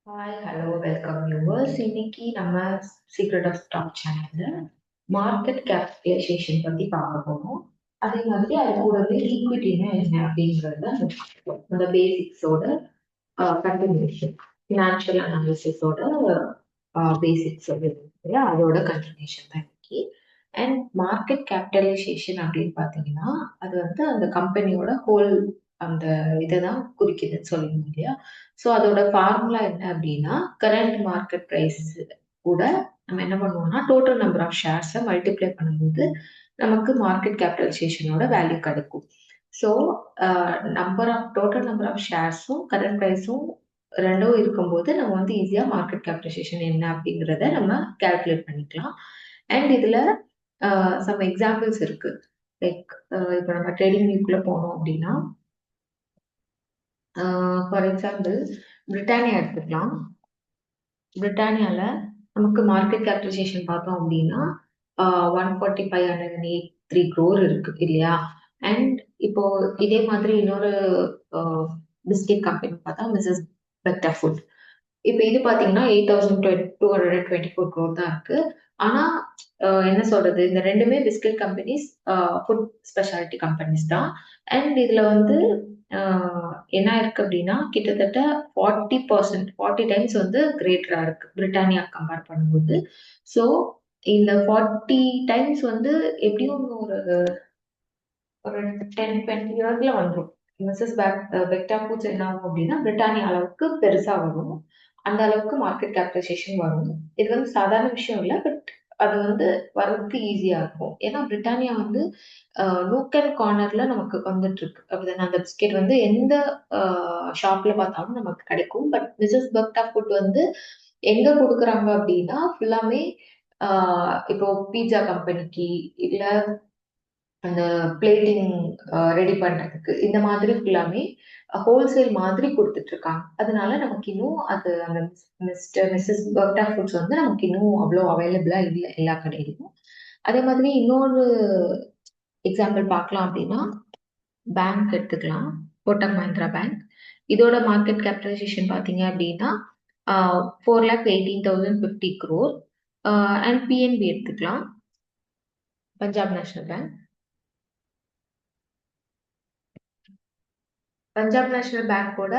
Hi, hello, welcome viewers. இன்னைக்கு நம்ம secret of stock சேனல்ல மார்க்கெட் கேபிட்டலைசேஷன் பத்தி பார்க்க போறோம். அதே மாதிரி அது கூடவே ஈக்விட்டினா என்ன அப்படிங்கறத அந்த பேசிக்ஸோட கண்டினியூஷன், ஃபினான்ஷியல் அனாலிசிஸோட பேசிக்ஸ் இல்லையா, அதோட கண்டினியூஷன் தான் இன்னைக்கு. அண்ட் மார்க்கெட் கேபிட்டலைசேஷன் அப்படின்னு பார்த்தீங்கன்னா அது வந்து அந்த கம்பெனியோட ஹோல் அந்த இதை தான் குறிக்குதுன்னு சொல்லுவீங்க இல்லையா. ஸோ அதோட ஃபார்முலா என்ன அப்படின்னா கரண்ட் மார்க்கெட் ப்ரைஸ் கூட நம்ம என்ன பண்ணுவோம்னா டோட்டல் நம்பர் ஆஃப் ஷேர்ஸை மல்டிப்ளை பண்ணும்போது நமக்கு மார்க்கெட் கேபிட்டலைசேஷனோட வேல்யூ கிடைக்கும். ஸோ டோட்டல் நம்பர் ஆஃப் ஷேர்ஸும் கரண்ட் ப்ரைஸும் ரெண்டும் இருக்கும்போது நம்ம வந்து ஈஸியாக மார்க்கெட் கேபிட்டலைசேஷன் என்ன அப்படிங்கிறத நம்ம கால்குலேட் பண்ணிக்கலாம். அண்ட் இதில் சம் எக்ஸாம்பிள்ஸ் இருக்கு. லைக் இப்போ நம்ம ட்ரேடிங் வியூக்குள்ள போனோம் அப்படின்னா ஃபார் எக்ஸாம்பிள் பிரிட்டானியா எடுத்துக்கலாம். பிரிட்டானியால நமக்கு மார்க்கெட் கேபிட்டலைசேஷன் பார்த்தோம் அப்படின்னா 145,803 crore இருக்கு இல்லையா. அண்ட் இப்போ இதே மாதிரி இன்னொரு பிஸ்கெட் கம்பெனி பார்த்தா மிஸ்ஸஸ் பெக்டா ஃபுட். இப்போ இது பார்த்தீங்கன்னா 8,224 crore தான் இருக்கு. ஆனா என்ன சொல்றது, இந்த ரெண்டுமே biscuit companies, food speciality companies தான். அண்ட் இதுல வந்து என்ன இருக்கு அப்படின்னா கிட்டத்தட்ட 40 டைம்ஸ் வந்து கிரேட்டரா இருக்கு பிரிட்டானியா கம்பேர் பண்ணும்போது. ஸோ இந்த 40 டைம்ஸ் வந்து எப்படியும் ஒரு ஒரு 10-20 இயர்ஸ்ல வந்துடும். பெக்டா ஃபுட்ஸ் என்ன ஆகும் அப்படின்னா பிரிட்டானியா அளவுக்கு பெருசா வரும். அந்த அளவுக்கு மார்க்கெட் கேபிட்டலைசேஷன் வரும். இது வந்து சாதாரண விஷயம் இல்லை, பட் அது வந்து வர்றதுக்கு ஈஸியா இருக்கும். ஏன்னா பிரிட்டானியா வந்து நூக் அண்ட் கார்னர்ல நமக்கு வந்துட்டு இருக்கு அப்படிதானே. அந்த பிஸ்கெட் வந்து எந்த ஷாப்ல பார்த்தாலும் நமக்கு கிடைக்கும். பட் மிஸ்ஸஸ் பெக்டா ஃபுட் வந்து எங்க கொடுக்குறாங்க அப்படின்னா ஃபுல்லாமே இப்போ பீட்சா கம்பெனிக்கு இல்ல அந்த பிளேட்டிங் ரெடி பண்றதுக்கு இந்த மாதிரி ஃபுல்லாமே ஹோல்சேல் மாதிரி கொடுத்துட்டு இருக்காங்க. அதனால நமக்கு இன்னும் அது அந்த மிஸ்ஸஸ் பெக்டா ஃபுட்ஸ் வந்து நமக்கு இன்னும் அவ்வளோ அவைலபிளா இல்லை எல்லா கடையிலும். அதே மாதிரி இன்னொரு எக்ஸாம்பிள் பார்க்கலாம் அப்படின்னா பேங்க் எடுத்துக்கலாம். கோட்டக் மஹிந்திரா பேங்க். இதோட மார்க்கெட் கேபிட்டலைசேஷன் பார்த்தீங்க அப்படின்னா 4,18,050 crore. அண்ட் பிஎன்பி எடுத்துக்கலாம், Punjab national bank. Punjab national பேங்கோட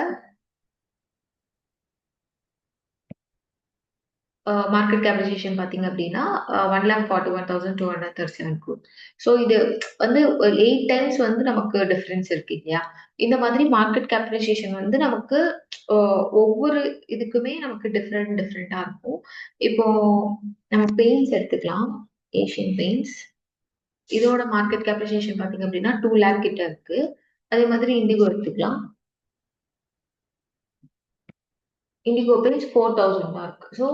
மார்க்கெட் கேபிட்டலைசேஷன் பார்த்தீங்க அப்படின்னா 1,41,237 crore. ஸோ இது வந்து 8 டைம்ஸ் வந்து நமக்கு டிஃபரன்ஸ் இருக்கு இல்லையா. இந்த மாதிரி மார்க்கெட் கேபிட்டலைசேஷன் வந்து நமக்கு ஒவ்வொரு இதுக்குமே நமக்கு டிஃப்ரெண்டா இருக்கும். இப்போ நம்ம பெயிண்ட்ஸ் எடுத்துக்கலாம். ஏஷியன் பெயிண்ட்ஸ் இதோட மார்க்கெட் கேபிட்டலைசேஷன் பார்த்தீங்க அப்படின்னா 2 lakh கிட்ட இருக்கு. அதே மாதிரி இண்டிகோ எடுத்துக்கலாம். இண்டிகோ பெயிண்ட்ஸ் 4,000 தான் இருக்கு. ஸோ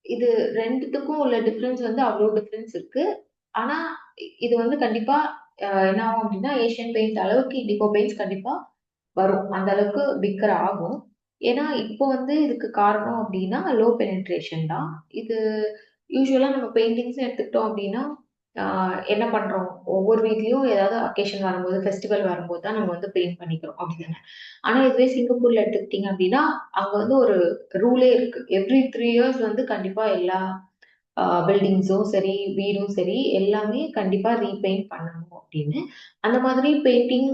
இது ரெண்டுத்துக்கும் உள்ள டிஃபரன்ஸ் வந்து அவ்வளோ டிஃபரன்ஸ் இருக்கு. ஆனா இது வந்து கண்டிப்பா என்ன ஆகும் அப்படின்னா ஏஷியன் பெயிண்ட் அளவுக்கு இண்டிகோ பெயிண்ட்ஸ் கண்டிப்பா வரும். அந்த அளவுக்கு பிக்கர் ஆகும். ஏன்னா இப்போ வந்து இதுக்கு காரணம் அப்படின்னா லோ பெனிட்ரேஷன் தான். இது யூஸ்வலா நம்ம பெயிண்டிங்ஸ் எடுத்துக்கிட்டோம் அப்படின்னா என்ன பண்றோம், ஒவ்வொரு வீட்லயும் ஏதாவது அக்கேஷன் வரும்போது ஃபெஸ்டிவல் வரும்போது தான் நம்ம வந்து பெயிண்ட் பண்ணிக்கிறோம் அப்படிதானே. ஆனா இதுவே சிங்கப்பூர்ல எடுத்துக்கிட்டீங்க அப்படின்னா அங்க வந்து ஒரு ரூலே இருக்கு. எவ்ரி 3 இயர்ஸ் வந்து கண்டிப்பா எல்லா பில்டிங்ஸும் சரி வீடும் சரி எல்லாமே கண்டிப்பா ரீபெயிண்ட் பண்ணணும் அப்படின்னு. அந்த மாதிரி பெயிண்டிங்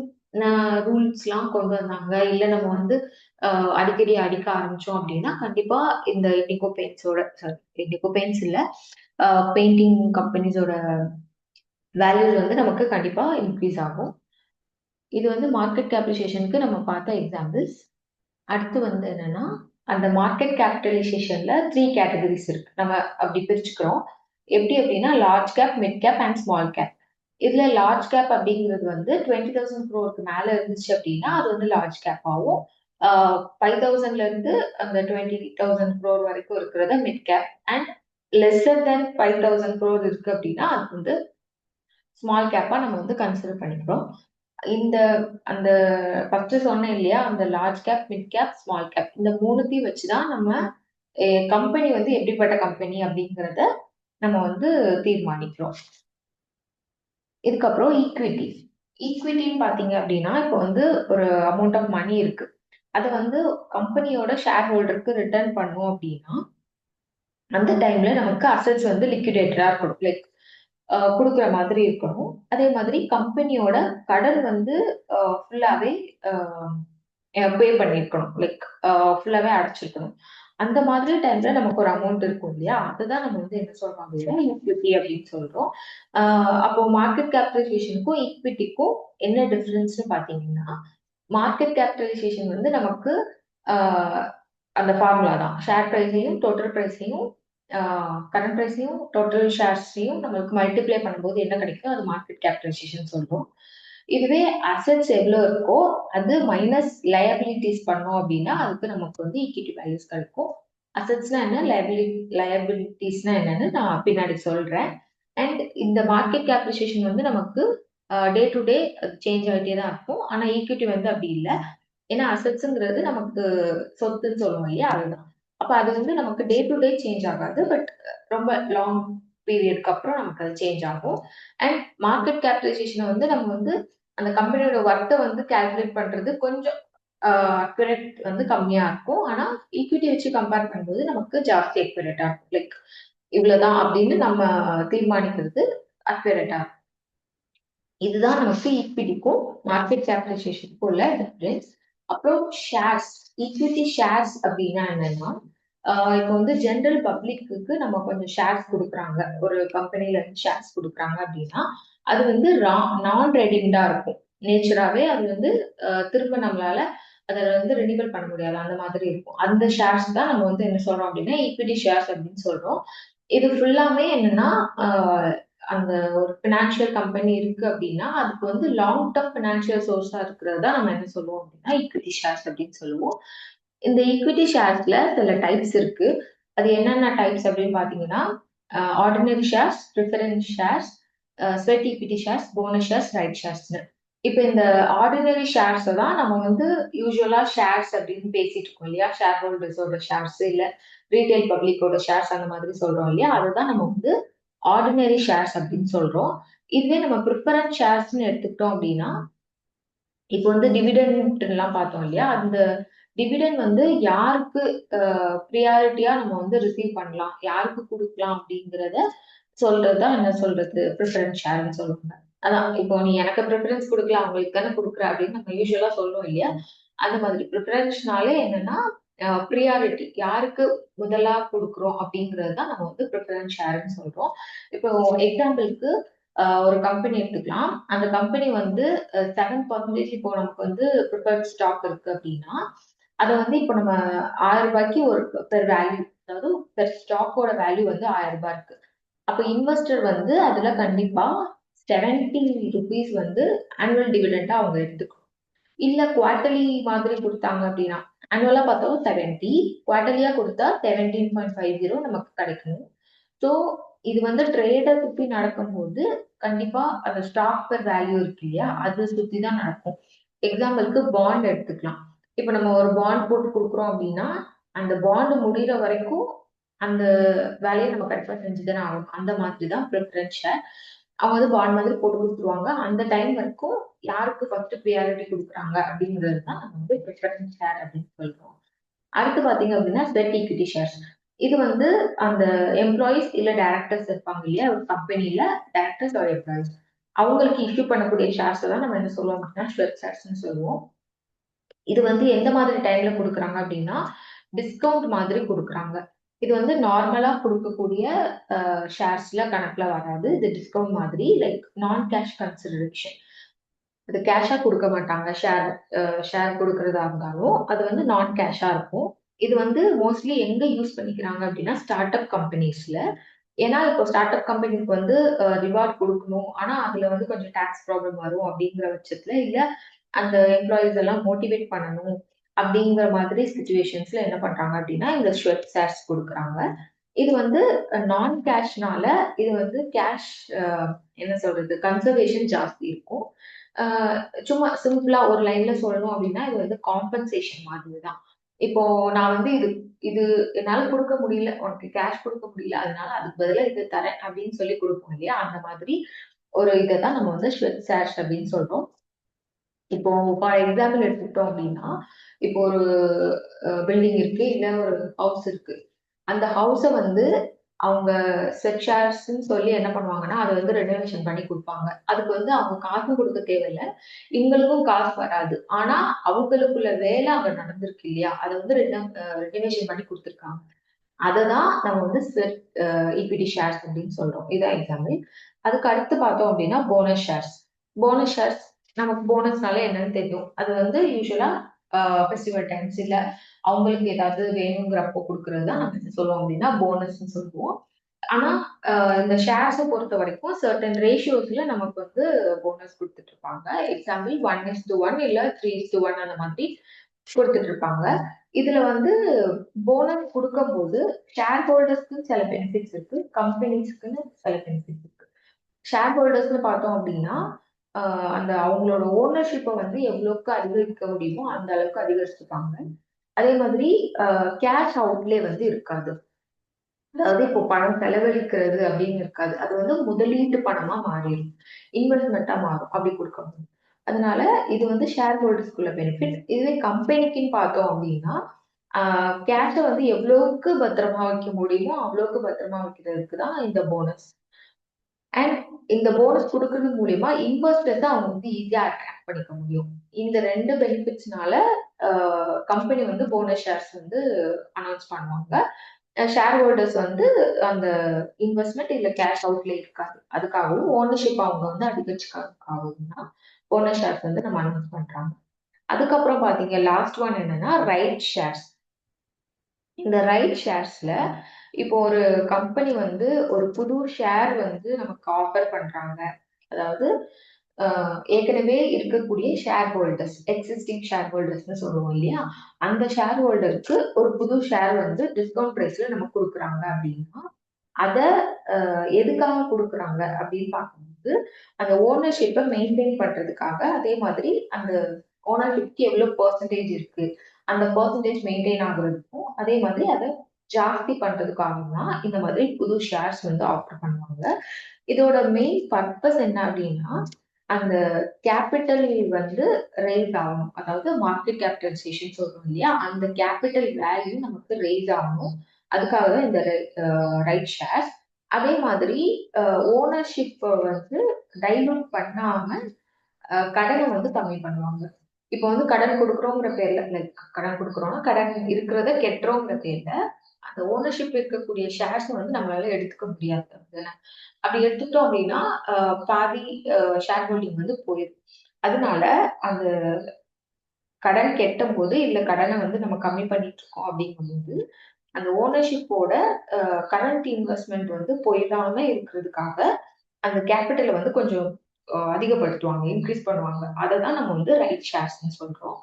ரூல்ஸ்லாம் கொண்டு வந்தாங்க. இல்ல நம்ம வந்து அடிக்கடி அடிக்க ஆரம்பிச்சோம் அப்படின்னா கண்டிப்பா இந்த இண்டிகோ பெயிண்ட்ஸோட இண்டிகோ பெயிண்ட்ஸ் இல்ல பெயிண்டிங் கம்பெனிஸோட வேல்யூஸ் வந்து நமக்கு கண்டிப்பா இன்க்ரீஸ் ஆகும். இது வந்து மார்க்கெட் கேபிட்டலைசேஷனுக்கு நம்ம பார்த்த எக்ஸாம்பிள்ஸ். அடுத்து வந்து என்னன்னா அந்த மார்க்கெட் கேபிட்டலைசேஷன்ல 3 கேட்டகரிஸ் இருக்கு. நம்ம அப்படி பிரிச்சுக்கிறோம். எப்படி அப்படின்னா large cap, mid cap and small cap. இதுல லார்ஜ் கேப் அப்படிங்கிறது வந்து 20,000 crore மேல இருந்துச்சு அப்படின்னா அது வந்து லார்ஜ் கேப் ஆகும். 5,000ல இருந்து அந்த 20,000 crore வரைக்கும் இருக்கிறத mid cap. And lesser then 5,000 crore இருக்கு அப்படின்னா அது வந்து ஸ்மால் கேப்பா நம்ம வந்து கன்சிடர் பண்ணிக்கிறோம். இந்த அந்த ஃபர்ஸ்ட் சொன்னேன் இல்லையா, அந்த large cap, mid cap, small cap இந்த மூணுத்தையும் வச்சுதான் நம்ம கம்பெனி வந்து எப்படிப்பட்ட கம்பெனி அப்படிங்கிறத நம்ம வந்து தீர்மானிக்கிறோம். இதுக்கப்புறம் ஈக்விட்டி. ஈக்விட்டின்னு பாத்தீங்க அப்படின்னா இப்போ வந்து ஒரு அமௌண்ட் ஆஃப் மணி இருக்கு. அதை வந்து கம்பெனியோட ஷேர் ஹோல்டருக்கு ரிட்டர்ன் பண்ணோம் அப்படின்னா அந்த டைம்ல நமக்கு அசெட்ஸ் வந்து லிக்விடேட்டரா இருக்கணும், லைக் குடுக்குற மாதிரி இருக்கணும். அதே மாதிரி கம்பெனியோட கடன் வந்து ஃபுல்லாவே பே பண்ணியிருக்கணும். லைக் ஃபுல்லாவே அடைச்சிருக்கணும். அந்த மாதிரி டைம்ல நமக்கு ஒரு அமௌண்ட் இருக்கும் இல்லையா? அதுதான் நம்ம வந்து என்ன சொல்றோம் அப்படின்னா, ஈக்விட்டி அப்படின்னு சொல்றோம். அ அப்போ மார்க்கெட் கேபிடலைசேஷனுக்கும், ஈக்விட்டிக்கும் என்ன டிஃபரன்ஸ்ன்னு பார்த்தீங்கன்னா, மார்க்கெட் கேபிடலைசேஷன் வந்து நமக்கு அ அந்த ஃபார்முலா தான். ஷேர் பிரைஸையும், டோட்டல் பிரைஸையும், ஆ கரண்ட் பிரைஸையும், டோட்டல் ஷேர்ஸையும் நம்மளுக்கு மல்டிப்ளை பண்ணும்போது என்ன கிடைக்குதோ அது மார்க்கெட் கேபிடலைசேஷன் சொல்றோம். இதுவே அசெட்ஸ் எவ்வளோ இருக்கோ, அது மைனஸ் லயபிலிட்டீஸ் பண்ணோம் அப்படின்னா, அதுக்கு நமக்கு வந்து ஈக்விட்டி வேல்யூஸ் கிடைக்கும். அசெட்ஸ்னா என்ன? லயபிலிட்டீஸ்னா என்னன்னு நான் பின்னாடி சொல்றேன். அண்ட் இந்த மார்க்கெட் கேபிடலைசேஷன் வந்து நமக்கு டே டு டே அது சேஞ்ச் ஆகிட்டே தான் இருக்கும். ஆனா ஈக்விட்டி வந்து அப்படி இல்ல. ஏன்னா அசெட்ஸ்ங்கிறது நமக்கு சொத்துன்னு சொல்லுவோம் இல்லையா? அதுதான். அப்ப அது வந்து நமக்கு டே டு டே சேஞ்ச் ஆகாது. பட் ரொம்ப லாங் பீரியட்க்கு அப்புறம் நமக்கு அது சேஞ்ச் ஆகும். அண்ட் மார்க்கெட் கேபிடலைசேஷன வந்து நம்ம வந்து அந்த கம்பெனியோட ஒர்த்த வந்து கால்குலேட் பண்றது கொஞ்சம் அக்யூரேட் வந்து கம்மியா இருக்கும். ஆனா ஈக்விட்டி வச்சு கம்பேர் பண்ணும்போது நமக்கு ஜாஸ்தி அக்யூரேட்டா இருக்கும். லைக் இவ்வளவுதான் அப்படின்னு நம்ம தீர்மானிக்கிறது அக்யூரேட்டா இருக்கும். இதுதான் நமக்கு ஈக்விட்டிக்கும் மார்க்கெட் கேபிடலைசேஷனுக்கும் உள்ள டிஃபரன்ஸ். அப்புறம் ஷேர்ஸ், ஈக்விட்டி ஷேர்ஸ் அப்படின்னா என்னன்னா, இப்போ வந்து ஜென்ரல் பப்ளிக்கு நம்ம கொஞ்சம் ஷேர்ஸ் கொடுக்குறாங்க, ஒரு கம்பெனில இருந்து ஷேர்ஸ் கொடுக்குறாங்க அப்படின்னா அது வந்து நான் ரெடீம்டா இருக்கும். நேச்சராவே அது வந்து திரும்ப நம்மளால அதை வந்து ரினிவல் பண்ண முடியாது, அந்த மாதிரி இருக்கும். அந்த ஷேர்ஸ் தான் நம்ம வந்து என்ன சொல்றோம் அப்படின்னா ஈக்விட்டி ஷேர்ஸ் அப்படின்னு சொல்றோம். இது ஃபுல்லாமே என்னன்னா அந்த ஒரு ஃபினான்ஷியல் கம்பெனி இருக்கு அப்படின்னா, அதுக்கு வந்து லாங் டர்ம் ஃபினான்ஷியல் சோர்ஸா இருக்கிறது தான் நம்ம என்ன சொல்லுவோம் அப்படின்னா, ஈக்விட்டி ஷேர்ஸ் அப்படின்னு சொல்லுவோம். இந்த ஈக்விட்டி ஷேர்ஸ்ல சில டைப்ஸ் இருக்கு. அது என்னென்ன டைப்ஸ் அப்படின்னு பார்த்தீங்கன்னா, ordinary shares, preference shares, sweat equity shares, bonus shares, right ஷேர்ஸ்ன்னு. இப்ப இந்த ஆர்டினரி ஷேர்ஸ தான் நம்ம வந்து யூசுவலா ஷேர்ஸ் அப்படின்னு பேசிட்டு இருக்கோம் இல்லையா? ஷேர் ஹோல்டர்ஸோட ஷேர்ஸ் இல்ல ரீட்டைல் பப்ளிக்கோட ஷேர்ஸ் அந்த மாதிரி சொல்றோம் இல்லையா? அதுதான் நம்ம வந்து ஆர்டினரி ஷேர்ஸ் அப்படின்னு சொல்றோம். இதுவே நம்ம பிரிஃபரன்ஸ் ஷேர்ஸ்ன்னு எடுத்துக்கிட்டோம் அப்படின்னா, இப்போ வந்து டிவிடெண்ட் எல்லாம் பார்த்தோம் இல்லையா? அந்த டிவிடெண்ட் வந்து யாருக்கு பிரியாரிட்டியா நம்ம வந்து ரிசீவ் பண்ணலாம், யாருக்கு குடுக்கலாம் அப்படிங்கிறத சொல்றது தான் என்ன சொல்றது? பிரிஃபரன்ஸ் ஷேர்ன்னு சொல்லுவாங்க. அதான் இப்போ நீ எனக்கு பிரிஃபரன்ஸ் குடுக்கல, அவங்களுக்கு தானே குடுக்குற அப்படின்னு நம்ம யூசுவலா சொல்றோம் இல்லையா? அந்த மாதிரி பிரிஃபரன்ஸ்னாலே என்னன்னா, பிரியாரிட்டி யாருக்கு முதலா குடுக்குறோம் அப்படிங்கிறது தான் நம்ம வந்து பிரிஃபரன்ஸ் ஷேர்ன்னு சொல்றோம். இப்போ எக்ஸாம்பிள்க்கு ஒரு கம்பெனி எடுத்துக்கலாம். அந்த கம்பெனி வந்து 7% இப்போ நமக்கு வந்து பிரிஃபர்ட் ஸ்டாக் இருக்கு அப்படின்னா, அத வந்து இப்போ நம்ம ரூ. 1000க்கு ஒரு பெர் வேல்யூ, அதாவது பெர் ஸ்டாக்கோட வேல்யூ வந்து ரூ. 1000 இருக்கு. அப்ப இன்வெஸ்டர் வந்து அதுல கண்டிப்பா ₹70 வந்து ஆனுவல் டிவிடெண்டா அவங்க எடுத்துக்கணும். இல்ல குவார்ட்டர்லி மாதிரி குடுத்தாங்க அப்படின்னா, ஆனுவலா பார்த்தாலும் 70, குவார்ட்டர்லியா குடுத்தா 17.50 நமக்கு கிடைக்கும். ஸோ இது வந்து ட்ரேட சுத்தி நடக்கும்போது, கண்டிப்பா அந்த ஸ்டாக் பெர் வேல்யூ இருக்கு இல்லையா? அது சுத்தி தான் நடக்கும். எக்ஸாம்பிள்க்கு பாண்ட் எடுத்துக்கலாம். இப்ப நம்ம ஒரு பாண்ட் போட்டு குடுக்குறோம் அப்படின்னா, அந்த பாண்ட் முடியிற வரைக்கும் அந்த வேலைய நம்ம கண்டிப்பா செஞ்சு தானே ஆகணும். அந்த மாதிரி தான் பிரிஃபரன்ஸ் ஷேர். அவங்க வந்து பாண்ட் மாதிரி போட்டு குடுத்துருவாங்க. அந்த டைம் வரைக்கும் யாருக்கு ஃபர்ஸ்ட் பிரியாரிட்டி குடுக்குறாங்க அப்படிங்கிறது தான் நம்ம வந்து பிரிஃபரன்ஸ் ஷேர் அப்படின்னு சொல்றோம். அடுத்து பார்த்தீங்க அப்படின்னா, ஸ்வெட் ஈக்விட்டி ஷேர்ஸ். இது வந்து அந்த எம்ப்ளாயீஸ் இல்ல டைரக்டர்ஸ் இருப்பாங்க இல்லையா? ஒரு கம்பெனில டைரக்டர்ஸ் ஆர் எம்ப்ளாயீஸ். அவங்களுக்கு இஷ்யூ பண்ணக்கூடிய ஷேர்ஸ தான் நம்ம என்ன சொல்லுவோம் அப்படின்னா, ஸ்வெட் ஷேர்ஸ்ன்னு சொல்லுவோம். இது வந்து எந்த மாதிரி டைம்ல குடுக்குறாங்க அப்படின்னா, டிஸ்கவுண்ட் மாதிரி குடுக்குறாங்க. இது வந்து நார்மலா குடுக்கக்கூடிய ஷேர்ஸ்ல கணக்குல வராது. இது டிஸ்கவுண்ட் மாதிரி லைக் நான் கேஷ் கன்சிடரேஷன். அது கேஷா குடுக்க மாட்டாங்க. ஷேர் குடுக்குறதா இருந்தாலும், அது வந்து நான் கேஷா இருக்கும். இது வந்து மோஸ்ட்லி எங்க யூஸ் பண்ணிக்கிறாங்க அப்டின்னா, ஸ்டார்ட் அப் கம்பெனிஸ்ல. ஏன்னா, இப்போ ஸ்டார்ட் அப் கம்பெனிக்கு வந்து ரிவார்ட் குடுக்கணும். ஆனா, அதுல வந்து கொஞ்சம் டாக்ஸ் ப்ராப்ளம் வரும் அப்டிங்கிற பட்சத்துல, இல்ல அந்த எம்ப்ளாயீஸ் எல்லாம் மோட்டிவேட் பண்ணணும் அப்டிங்கிற மாதிரி சிச்சுவேஷன்ஸ்ல என்ன பண்றாங்க அப்டின்னா, இந்த ஷேர்ஸ் குடுக்குறாங்க. இது வந்து நான் கேஷ்னால இது வந்து கேஷ் அ என்ன சொல்றது? கன்சர்வேஷன் ஜாஸ்தி இருக்கும். அ சும்மா சிம்பிளா ஒரு லைன்ல சொல்லணும் அப்டின்னா, இது வந்து காம்பன்சேஷன் மாதிரி தான். இப்போ நான் வந்து இது இது என்னால குடுக்க முடியல. உனக்கு கேஷ் குடுக்க முடியல. அதனால அதுக்கு பதிலா இது தரேன் அப்டின்னு சொல்லி குடுப்போம் இல்லையா? அந்த மாதிரி ஒரு இத தான் நம்ம வந்து ஷேர்ஸ் அப்டின்னு சொல்றோம். இப்போ ஃபார் எக்ஸாம்பிள் எடுத்துக்கிட்டோம் அப்படின்னா, இப்போ ஒரு பில்டிங் இருக்கு, இல்ல ஒரு ஹவுஸ் இருக்கு. அந்த ஹவுஸ வந்து அவங்க செட் ஷேர்ஸ்ன்னு சொல்லி என்ன பண்ணுவாங்கன்னா, அத வந்து ரெனோவேஷன் பண்ணி குடுப்பாங்க. அதுக்கு வந்து அவங்க காசும் குடுக்க தேவையில்ல. இவங்களுக்கும் காசு வராது. ஆனா, அவங்களுக்குள்ள வேலை அங்க நடந்திருக்கு இல்லையா? அத வந்து ரெனோவேஷன் பண்ணி குடுத்துருக்காங்க. அததான் நம்ம வந்து செட் ஈக்விட்டி ஷேர்ஸ் அப்படின்னு சொல்றோம். இதான் எக்ஸாம்பிள். அதுக்கு அடுத்து பார்த்தோம் அப்படின்னா, போனஸ் ஷேர்ஸ். போனஸ் ஷேர்ஸ் நமக்கு போனஸ்னாலே என்னன்னு தெரியும். அது வந்து யூசுவலா ஃபெஸ்டிவல் டைம்ஸ் இல்ல அவங்களுக்கு ஏதாவது வேணுங்கிறப்போ குடுக்குறது தான் நம்ம என்ன சொல்லுவோம் அப்படின்னா, போனஸ்ன்னு சொல்லுவோம். ஆனா, இந்த ஷேர்ஸ பொறுத்தவரைக்கும் சர்டன் ரேஷியோஸ்ல நமக்கு வந்து போனஸ் குடுத்துட்டு இருப்பாங்க. எக்ஸாம்பிள் 1:1 இல்ல 3:1 அந்த மாதிரி குடுத்துட்டு இருப்பாங்க. இதுல வந்து போனஸ் குடுக்கும்போது ஷேர் ஹோல்டர்ஸ்க்குன்னு சில பெனிஃபிட்ஸ் இருக்கு. கம்பெனிஸ்க்குன்னு சில பெனிஃபிட்ஸ் இருக்கு. ஷேர் ஹோல்டர்ஸ்ன்னு பார்த்தோம் அப்படின்னா, அ அந்த அவங்களோட ஓனர்ஷிப்ப வந்து எவ்வளவுக்கு அதிகரிக்க முடியுமோ, அந்த அளவுக்கு அதிகரிச்சுப்பாங்க. அதே மாதிரி அ கேஷ் அவுட்லே வந்து இருக்காது. அதாவது இப்போ பணம் செலவழிக்கிறது அப்படின்னு இருக்காது. அது வந்து முதலீட்டு பணமா மாறிரும். இன்வெஸ்ட்மென்ட்டா மாறும். அப்படி குடுக்கும்போது. அதனால இது வந்து ஷேர் ஹோல்டர்ஸ்க்குள்ள பெனிஃபிட். இதுவே கம்பெனிக்குன்னு பார்த்தோம் அப்படின்னா, ஆ கேஷ வந்து எவ்வளவுக்கு பத்திரமா வைக்க முடியுமோ, அவ்வளவுக்கு பத்திரமா வைக்கிறதுக்கு தான் இந்த போனஸ். அண்ட் இந்த போனஸ் குடுக்குறது மூலியமா இன்வெஸ்டர்ஸ அவங்க வந்து ஈஸியா அட்ராக்ட் பண்ணிக்க முடியும். இந்த 2 பெனிஃபிட்ஸ்னால அ கம்பெனி வந்து போனஸ் ஷேர்ஸ் வந்து அனௌன்ஸ் பண்ணுவாங்க. ஷேர் ஹோல்டர்ஸ் வந்து அந்த இன்வெஸ்ட்மென்ட் இல்ல கேஷ் அவுட்லே இருக்காது. அதுக்காகவும் ஓனர்ஷிப் அவங்க வந்து அதிகரிச்சுக்கிறதுக்காகவும் தான் போனஸ் ஷேர்ஸ் வந்து நம்ம அனௌன்ஸ் பண்றாங்க. அதுக்கப்புறம் பார்த்தீங்க லாஸ்ட் ஒன் என்னன்னா ரைட் ஷேர்ஸ். இந்த ரைட் ஷேர்ஸ்ல இப்போ ஒரு கம்பெனி வந்து ஒரு புது ஷேர் வந்து நமக்கு ஆஃபர் பண்றாங்க. அதாவது ஏற்கனவே இருக்கக்கூடிய ஷேர் ஹோல்டர்ஸ், எக்ஸிஸ்டிங் ஷேர் ஹோல்டர்ஸ்ன்னு சொல்லுவோம் இல்லையா? அந்த ஷேர் ஹோல்டருக்கு ஒரு புது ஷேர் வந்து டிஸ்கவுண்ட் பிரைஸ்ல நமக்கு குடுக்குறாங்க அப்படின்னா, அத எதுக்காக குடுக்குறாங்க அப்படின்னு பார்க்கும்போது, அந்த ஓனர்ஷிப்ப மெயின்டெயின் பண்றதுக்காக, அதே மாதிரி அந்த ஓனர்ஷிப்க்கு எவ்வளோ பெர்சன்டேஜ் இருக்கு, அந்த பெர்சன்டேஜ் மெயின்டெயின் ஆகுறதுக்கும், அதே மாதிரி அத ஜாஸ்தி பண்றதுக்காகவும் தான் இந்த மாதிரி புது ஷேர்ஸ் வந்து ஆஃபர் பண்ணுவாங்க. இதோட மெயின் பர்ப்பஸ் என்ன அப்படின்னா, அந்த கேப்பிட்டல் வந்து ரெய்ஸ் ஆகணும். அதாவது மார்க்கெட் கேபிடலைசேஷன் சொல்றோம் இல்லையா? அந்த கேப்பிட்டல் வேல்யூ நமக்கு ரெய்ஸ் ஆகணும். அதுக்காக தான் இந்த ரைட் ஷேர்ஸ். அதே மாதிரி அ ஓனர்ஷிப்ப வந்து டைல்யூட் பண்ணாம கடன வந்து கம்மி பண்ணுவாங்க. இப்போ வந்து கடன் குடுக்குறோங்கிற பேர்ல லைக் கடன் குடுக்குறோம்னா, கடன் இருக்கிறத கெட்டுறோங்கிற பேர்ல, அந்த ஓனர்ஷிப் இருக்கக்கூடிய ஷேர்ஸ வந்து நம்மளால எடுத்துக்க முடியாது. அப்படிதானே? அப்படி எடுத்துட்டோம் அப்படின்னா, அ பாதி ஷேர் ஹோல்டிங் வந்து போயிரும். அதனால அந்த கடன் கெட்டும்போது, இல்ல கடன வந்து நம்ம கம்மி பண்ணிட்டு இருக்கோம் அப்படிங்கும்போது, அந்த ஓனர்ஷிப்போட கரண்ட் இன்வெஸ்ட்மென்ட் வந்து போயிடாம இருக்கிறதுக்காக, அந்த கேப்பிட்டல வந்து கொஞ்சம் அதிகப்படுத்துவாங்க. இன்கிரீஸ் பண்ணுவாங்க. அததான் நம்ம வந்து ரைட் ஷேர்ஸ்ன்னு சொல்றோம்.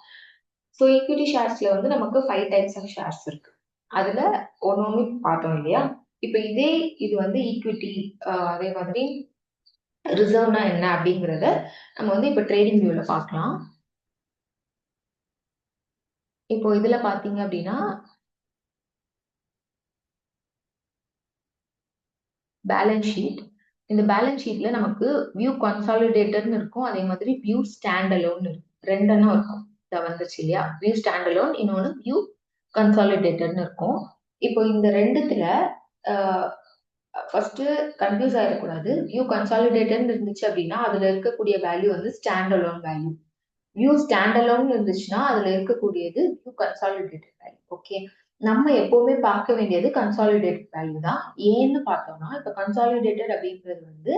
ஸோ ஈக்விட்டி ஷேர்ஸ்ல வந்து நமக்கு 5 டைப்ஸ் ஆஃப் ஷேர்ஸ் இருக்கு. அதுல ஒண்ணு பார்த்தோம் இல்லையா? இப்ப இது வந்து ஈக்விட்டி அதே மாதிரி ரிசர்வ்னா என்ன அப்படிங்கிறத நம்ம வந்து இப்ப ட்ரேடிங் வியூல பார்க்கலாம். இப்போ இதுல பார்த்தீங்க அப்படின்னா, பேலன்ஸ் ஷீட். இந்த பேலன்ஸ் ஷீட்ல நமக்கு வியூ கன்சாலிடேட்டட்ன்னு இருக்கும். அதே மாதிரி வியூ ஸ்டாண்ட் அலோன் இருக்கும். 2 எண்ணம் இருக்கும். இத வந்துருச்சு இல்லையா? வியூ ஸ்டாண்ட் அலோன் இன்னொன்னு வியூ கன்சாலிடேட்டட்ன்னு இருக்கும். இப்போ இந்த 2த்துல அ ஃபர்ஸ்ட்டு கன்ஃப்யூஸ் ஆயிறக்கூடாது. வியூ கன்சாலிடேட்டட்ன்னு இருந்துச்சு அப்படின்னா, அதுல இருக்கக்கூடிய வேல்யூ வந்து stand alone value. View stand alone இருந்துச்சுன்னா, அதுல இருக்கக்கூடியது வியூ கன்சாலிடேட்டட் வேல்யூ. ஓகே. நம்ம எப்பவுமே பார்க்க வேண்டியது கன்சாலிடேட்டட் வேல்யூ தான். ஏன்னு பார்த்தோம்னா, இப்ப கன்சாலிடேட்டட் அப்படிங்கிறது வந்து,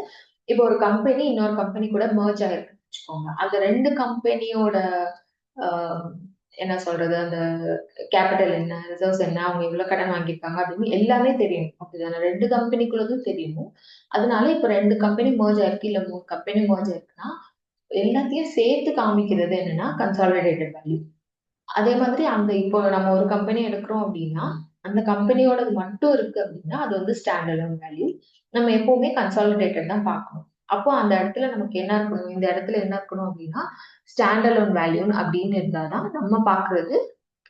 இப்போ ஒரு கம்பெனி இன்னொரு கம்பெனி கூட மெர்ஜ் ஆயிருக்குன்னு வச்சுக்கோங்க. அந்த 2 கம்பெனியோட அ என்ன சொல்றது? அந்த கேப்பிட்டல் என்ன? ரிசர்வ்ஸ் என்ன? அவங்க எவ்வளவு கடன் வாங்கியிருக்காங்க? அப்படின்னு எல்லாமே தெரியணும். அப்படிதானே? 2 கம்பெனிக்குள்ளதும் தெரியணும். அதனால இப்ப 2 கம்பெனி மெர்ஜ் ஆயிருக்கு, இல்ல 3 கம்பெனி மெர்ஜ் ஆயிருக்குன்னா, எல்லாத்தையும் சேர்த்து காமிக்கிறது என்னன்னா, கன்சாலிடேட்டட் வேல்யூ. அதே மாதிரி அந்த இப்போ நம்ம ஒரு கம்பெனி எடுக்கிறோம் அப்படின்னா, அந்த கம்பெனியோடது மட்டும் இருக்கு அப்படின்னா, அது வந்து ஸ்டாண்ட் அலோன் வேல்யூ. நம்ம எப்பவுமே கன்சாலிடேட்டட் தான் பார்க்கணும். அப்போ அந்த இடத்துல நமக்கு என்ன இருக்கணும்? இந்த இடத்துல என்ன இருக்கணும் அப்படின்னா, ஸ்டாண்ட் அலோன் வேல்யூ அப்படின்னு இருந்தா தான் நம்ம பார்க்கிறது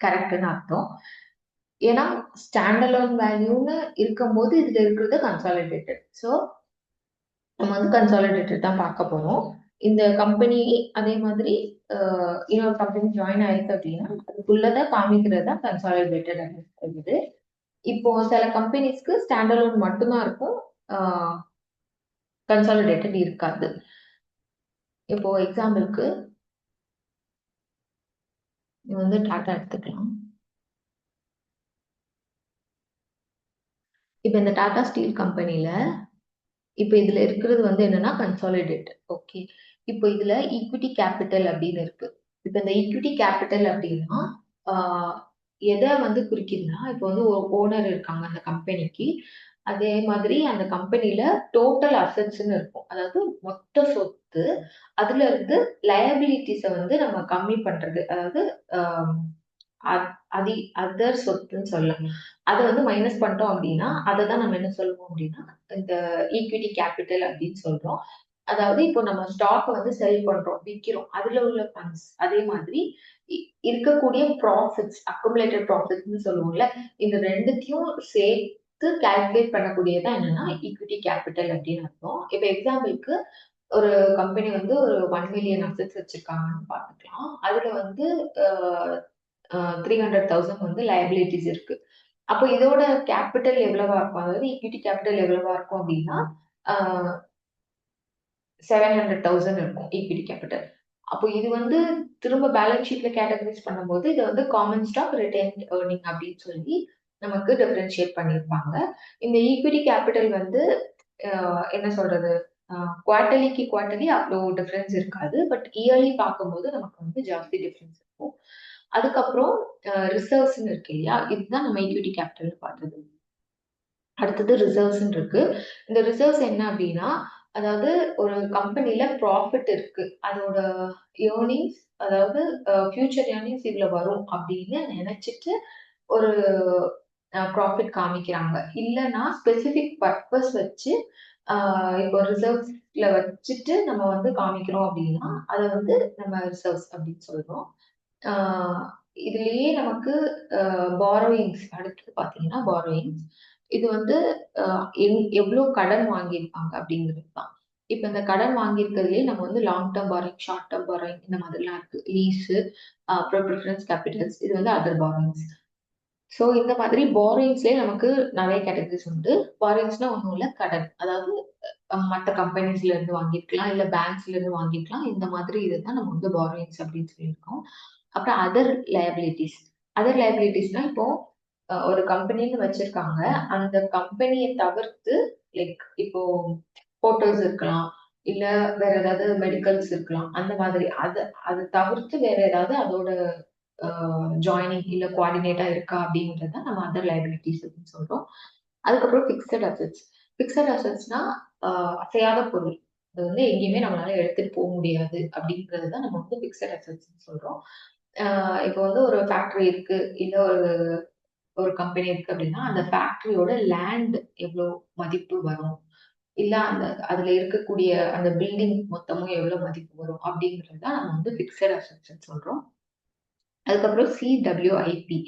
கரெக்ட்ன்னு அர்த்தம். ஏன்னா, ஸ்டாண்ட் அலோன் வேல்யூன்னு இருக்கும்போது இதுல இருக்கிறது கன்சாலிடேட்டட். ஸோ நம்ம வந்து கன்சாலிடேட்டட் தான் பார்க்க போறோம். இந்த கம்பெனி அதே மாதிரி இன்னொரு கம்பெனி ஜாயின் ஆயிருக்கு அப்படின்னா அதுக்குள்ளதான் காமிக்கிறது தான் கன்சாலிடேட்டட் அப்படிங்கிறது. இப்போ சில கம்பெனிஸ்க்கு ஸ்டாண்டலோன் மட்டும்தான் இருக்கும், கன்சாலிடேட்டட் இருக்காது. இப்போ எக்ஸாம்பிளுக்கு வந்து டாடா எடுத்துக்கலாம். இப்ப இந்த டாடா ஸ்டீல் கம்பெனில இப்ப இதுல இருக்கிறது வந்து என்னன்னா கன்சாலிடேட். ஓகே. இப்போ இதுல ஈக்விட்டி கேபிட்டல் அப்படின்னு இருக்கு. இப்ப இந்த ஈக்விட்டி கேபிட்டல் அப்படின்னா எதை வந்து குறிக்குதுன்னா, இப்போ வந்து ஒரு ஓனர் இருக்காங்க அந்த கம்பெனிக்கு. அதே மாதிரி அந்த கம்பெனில டோட்டல் அசெட்ஸ்ன்னு இருக்கும். அதாவது மொத்த சொத்து. அதுல இருந்து லயபிலிட்டிஸ வந்து நம்ம கம்மி பண்றது. அதாவது ஆஹ் அத் அதி அதர் சொத்துன்னு சொல்லலாம். அத வந்து மைனஸ் பண்ணிட்டோம் அப்டின்னா, அததான் நம்ம என்ன சொல்லுவோம் அப்டின்னா, இந்த ஈக்விட்டி கேபிட்டல் அப்டின்னு சொல்றோம். அதாவது இப்போ நம்ம ஸ்டாக்க வந்து செல் பண்றோம், விக்கிறோம். அதுல உள்ள ஃபண்ட்ஸ். அதே மாதிரி இ இருக்கக்கூடிய ப்ராஃபிட்ஸ், அக்குமுலேட்டட் ப்ராஃபிட்ஸ்ன்னு சொல்லுவோம்ல. இந்த 2த்தையும் சேர்த்து கால்குலேட் பண்ணக்கூடியது தான் என்னன்னா, ஈக்விட்டி கேபிட்டல் அப்டின்னு அர்த்தம். இப்ப எக்ஸாம்பிள்க்கு ஒரு கம்பெனி வந்து ஒரு 1 மில்லியன் அசெட்ஸ் வச்சிருக்காங்கன்னு பார்த்துக்கலாம். அதுல வந்து அ அ 300,000 வந்து லயபிலிட்டீஸ் இருக்கு. அப்போ இதோட கேபிட்டல் எவ்வளவா இருக்கும்? அதாவது ஈக்விட்டி கேபிட்டல் எவ்வளவா இருக்கும் அப்டின்னா, ஆ 700,000 இருக்கும் ஈக்விட்டி கேபிட்டல். அப்போ இது வந்து திரும்ப பேலன்ஸ் ஷீட்ல கேட்டகரைஸ் பண்ணும்போது, இத வந்து காமன் ஸ்டாக், ரிட்டெயின்ட் எர்னிங் அப்டின்னு சொல்லி நமக்கு டிஃபரன்ஷியேட் பண்ணியிருப்பாங்க. இந்த ஈக்விட்டி கேபிட்டல் வந்து என்ன சொல்றது? அ குவார்ட்டர்லிக்கு குவார்ட்டர்லி அவ்ளோ டிஃபரன்ஸ் இருக்காது. பட் இயர்லி பார்க்கும்போது நமக்கு வந்து ஜாஸ்தி டிஃபரன்ஸ் இருக்கும். அதுக்கப்புறம் ரிசர்வ்ஸ்ன்னு இருக்கு இல்லையா? இதுதான் நம்ம ஈக்விட்டி கேபிட்டல்னு பார்த்தது. அடுத்தது ரிசர்வ்ஸ்ன்னு இருக்கு. இந்த ரிசர்வ்ஸ் என்ன அப்டின்னா, அதாவது ஒரு கம்பெனில ப்ராஃபிட் இருக்கு. அதோட ஏர்னிங்ஸ் அதாவது ஃபியூச்சர் ஏர்னிங்ஸ் இவ்ளோ வரும் அப்டின்னு நெனச்சுட்டு ஒரு ப்ராஃபிட் காமிக்கிறாங்க. இல்லன்னா ஸ்பெசிஃபிக் பர்ப்பஸ் வச்சு ஆ இப்போ ரிசர்வ்ஸ்ல வச்சுட்டு நம்ம வந்து காமிக்கிறோம் அப்டின்னா, அத வந்து நம்ம ரிசர்வ்ஸ் அப்டின்னு சொல்றோம். ஆ இதுலயே நமக்கு பாரோயிங்ஸ் அடுத்தது பார்த்தீங்கன்னா, பாரோயிங்ஸ். இது வந்து அ எவ்ளோ கடன் வாங்கியிருப்பாங்க அப்படிங்கிறது தான். இப்ப இந்த கடன் வாங்கியிருக்கிறதுலயே நம்ம வந்து long term borrowing, short term borrowing இந்த மாதிரிலாம் இருக்கு. லீஸு, அப்புறம் பிரிஃபரன்ஸ் கேபிட்டல்ஸ் இது வந்து அதர் பாரோயிங்ஸ். ஸோ இந்த மாதிரி பாரோயிங்ஸ்லயே நமக்கு நெறைய கேட்டகரிஸ் உண்டு. பாரோயிங்ஸ்னா ஒண்ணும் இல்ல கடன். அதாவது மத்த கம்பெனிஸ்ல இருந்து வாங்கியிருக்கலாம், இல்ல பேங்க்ஸ்ல இருந்து வாங்கியிருக்கலாம். இந்த மாதிரி இதுதான் நம்ம வந்து பாரோயிங்ஸ் அப்படின்னு சொல்லியிருக்கோம். அப்புறம் அதர் லயபிலிட்டீஸ். அதர் லயபிலிட்டீஸ்னா இப்போ ஒரு கம்பெனின்னு வச்சிருக்காங்க. அந்த கம்பெனிய தவிர்த்து லைக் இப்போ ஹோட்டல்ஸ் இருக்கலாம். இல்ல வேற ஏதாவது மெடிக்கல்ஸ் இருக்கலாம். அந்த மாதிரி அத தவிர்த்து வேற ஏதாவது அதோட அ ஜாயினிங் இல்ல கோஆர்டினேட்டா இருக்கா அப்படின்றத நம்ம அதர் லயபிலிட்டீஸ் அப்படின்னு சொல்றோம். அதுக்கப்புறம் பிக்ஸட் அசெட்ஸ். பிக்ஸட் அசெட்ஸ்னா அ அசையாத பொருள். அது வந்து எங்கேயுமே நம்மளால எடுத்துட்டு போ முடியாது அப்படிங்கிறது தான் நம்ம வந்து பிக்ஸட் அசெட்ஸ்ன்னு சொல்றோம். அ இப்போ வந்து ஒரு ஃபேக்டரி இருக்கு. இல்ல ஒரு ஒரு கம்பெனி இருக்கு அப்படின்னா, அந்த ஃபேக்டரியோட லேண்ட் எவ்ளோ மதிப்பு வரும்? இல்ல அந்த அதுல இருக்கக்கூடிய அந்த பில்டிங் மொத்தமும் எவ்ளோ மதிப்பு வரும்? அப்படிங்கிறது தான் நம்ம வந்து பிக்ஸட் அசெட்ஸ்ன்னு சொல்றோம். அதுக்கப்புறம் சிடபிள்யூஐபி.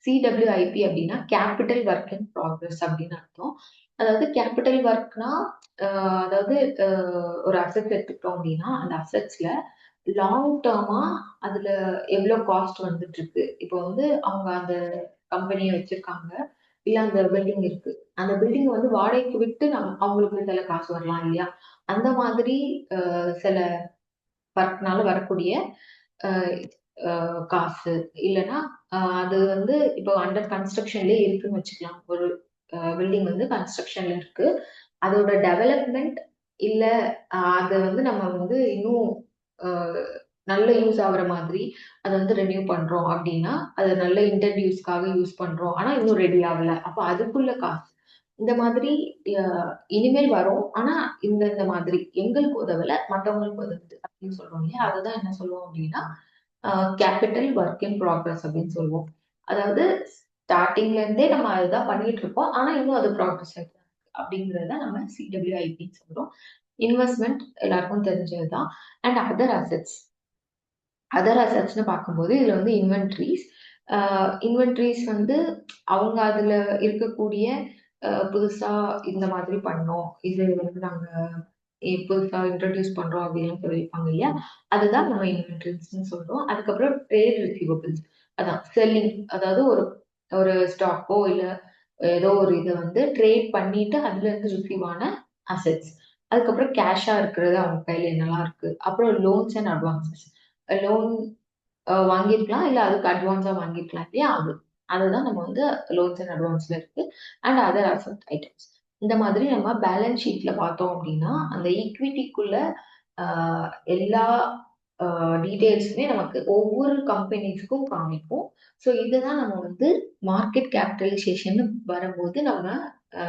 சிடபிள்யூஐபி அப்படின்னா கேப்பிட்டல் ஒர்க் இன் ப்ராக்ரஸ் அப்படின்னு அர்த்தம். அதாவது கேப்பிட்டல் ஒர்க்னா, அ அதாவது அ ஒரு அசெட் எடுத்துக்கிட்டோம் அப்படின்னா, அந்த அசெட்ஸ்ல லாங் டர்மா அதுல எவ்ளோ காஸ்ட் வந்துட்டு இருக்கு. இப்போ வந்து அவங்க அந்த கம்பெனிய வச்சிருக்காங்க. இல்ல அந்த பில்டிங் இருக்கு. அந்த பில்டிங் வந்து வாடகைக்கு விட்டு அவங்களுக்கு சில காசு வரலாம் இல்லையா? அந்த மாதிரி சில ஒர்க்னால வரக்கூடிய அ அ காசு. இல்லன்னா, அது வந்து இப்போ அண்டர் கன்ஸ்ட்ரக்ஷன்லயே இருக்குன்னு வச்சுக்கலாம். ஒரு பில்டிங் வந்து கன்ஸ்ட்ரக்ஷன்ல இருக்கு. அதோட டெவலப்மென்ட் இல்ல அத வந்து நம்ம வந்து இன்னும் அ நல்ல யூஸ் ஆகுற மாதிரி அத வந்து ரெனியூ பண்றோம் அப்டின்னா, அத நல்ல இன்டென்ட் யூஸ்க்காக யூஸ் பண்றோம். ஆனா இன்னும் ரெடி ஆகல. அப்ப அதுக்குள்ள காசு. இந்த மாதிரி அ இனிமேல் வரும். ஆனா இந்த மாதிரி எங்களுக்கு உதவல, மத்தவங்களுக்கு உதவுது அப்டின்னு சொல்றோம் இல்லையா? அததான் என்ன சொல்லுவோம் அப்டின்னா, அ கேப்பிட்டல் ஒர்க் இன் ப்ராக்ரஸ் அப்டின்னு சொல்லுவோம். அதாவது ஸ்டார்ட்டிங்ல இருந்தே நம்ம அதுதான் பண்ணிட்டு இருக்கோம். ஆனா இன்னும் அது ப்ராக்ரஸ் ஆயிட்டு தான் இருக்கு. அப்டிங்கிறத நம்ம சிடபிள்யூஐபின்னு சொல்றோம். இன்வெஸ்ட்மென்ட் எல்லாருக்கும் தெரிஞ்சது தான். And other assets. அதர் அசெட்ஸ்ன்னு பார்க்கும்போது, இதுல வந்து இன்வென்டரீஸ். அ இன்வென்டரீஸ் வந்து அவங்க அதுல இருக்கக்கூடிய புதுசா இந்த மாதிரி பண்ணோம். இது வந்து நாங்க புதுசா இன்ட்ரோடியூஸ் பண்றோம் அப்படின்னு சொல்லியிருப்பாங்க இல்லையா? அதுதான் நம்ம இன்வென்டரிஸ்ன்னு சொல்றோம். அதுக்கப்புறம் ட்ரேட் ரிசீவபிள்ஸ். அதான் செல்லிங். அதாவது ஒரு ஒரு ஸ்டாக்கோ இல்ல ஏதோ ஒரு இத வந்து ட்ரேட் பண்ணிட்டு அதுலேருந்து ரிசீவ் ஆன அசெட்ஸ். அதுக்கப்புறம் கேஷா இருக்கிறது அவங்க கையில என்னலாம் இருக்கு. அப்புறம் லோன்ஸ் அண்ட் அட்வான்ஸஸ். லோன் வாங்கியிருக்கலாம். இல்ல அதுக்கு அட்வான்ஸா வாங்கியிருக்கலாம் இல்லையா? அது. அதுதான் நம்ம வந்து லோன்ஸ் அண்ட் அட்வான்ஸ்ல இருக்கு. And other asset items. இந்த மாதிரி நம்ம பேலன்ஸ் ஷீட்ல பார்த்தோம் அப்டின்னா, அந்த ஈக்விட்டிக்குள்ள அ எல்லா அ டீட்டெயில்ஸுமே நமக்கு ஒவ்வொரு கம்பெனிஸ்க்கும் காமிக்கும். ஸோ இதுதான் நம்ம வந்து மார்க்கெட் கேபிட்டலைசேஷன்னு வரும்போது நம்ம அ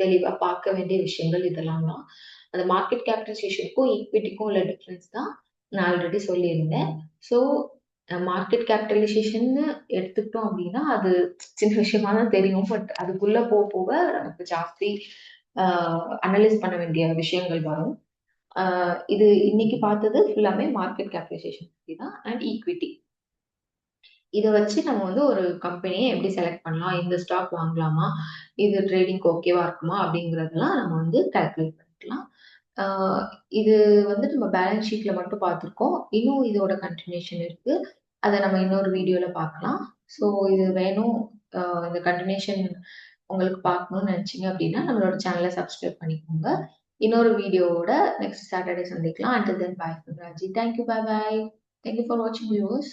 தெளிவா பார்க்க வேண்டிய விஷயங்கள் இதெல்லாம் தான். அந்த மார்க்கெட் கேபிட்டலைசேஷனுக்கும், ஈக்விட்டிக்கும் உள்ள டிஃபரன்ஸ் தான் நான் ஆல்ரெடி சொல்லியிருந்தேன். ஸோ மார்க்கெட் கேபிட்டலைசேஷன்னு எடுத்துக்கிட்டோம் அப்டின்னா, அது சின்ன விஷயமா தான் தெரியும். பட் அதுக்குள்ள போக நமக்கு ஜாஸ்தி அ அனலைஸ் பண்ண வேண்டிய விஷயங்கள் வரும். அ இது இன்னைக்கு பார்த்தது ஃபுல்லாமே மார்க்கெட் கேபிட்டலைசேஷன் பத்தி தான் அண்ட் ஈக்விட்டி. இத வச்சு நம்ம வந்து ஒரு கம்பெனிய எப்படி செலக்ட் பண்ணலாம்? இந்த ஸ்டாக் வாங்கலாமா? இது ட்ரேடிங்க்கு ஓகேவா இருக்குமா? அப்படிங்கிறதெல்லாம் நம்ம வந்து கால்குலேட் பண்ணிக்கலாம். ஆ இது வந்து நம்ம பேலன்ஸ் ஷீட்ல மட்டும் பார்த்துருக்கோம். இன்னும் இதோட கன்டினியூஷன் இருக்கு. அத நம்ம இன்னொரு வீடியோல பார்க்கலாம். ஸோ இது வேணும் இந்த கன்டினியூஷன் உங்களுக்கு பார்க்கணும்னு நினைச்சீங்க அப்படின்னா, நம்மளோட சேனல சப்ஸ்கிரைப் பண்ணிக்கோங்க. இன்னொரு வீடியோவோட நெக்ஸ்ட் சாட்டர்டே சந்திக்கலாம். Until then bye from Raji. Thank you. Bye bye. Thank you for வாட்சிங் வியூவர்ஸ்.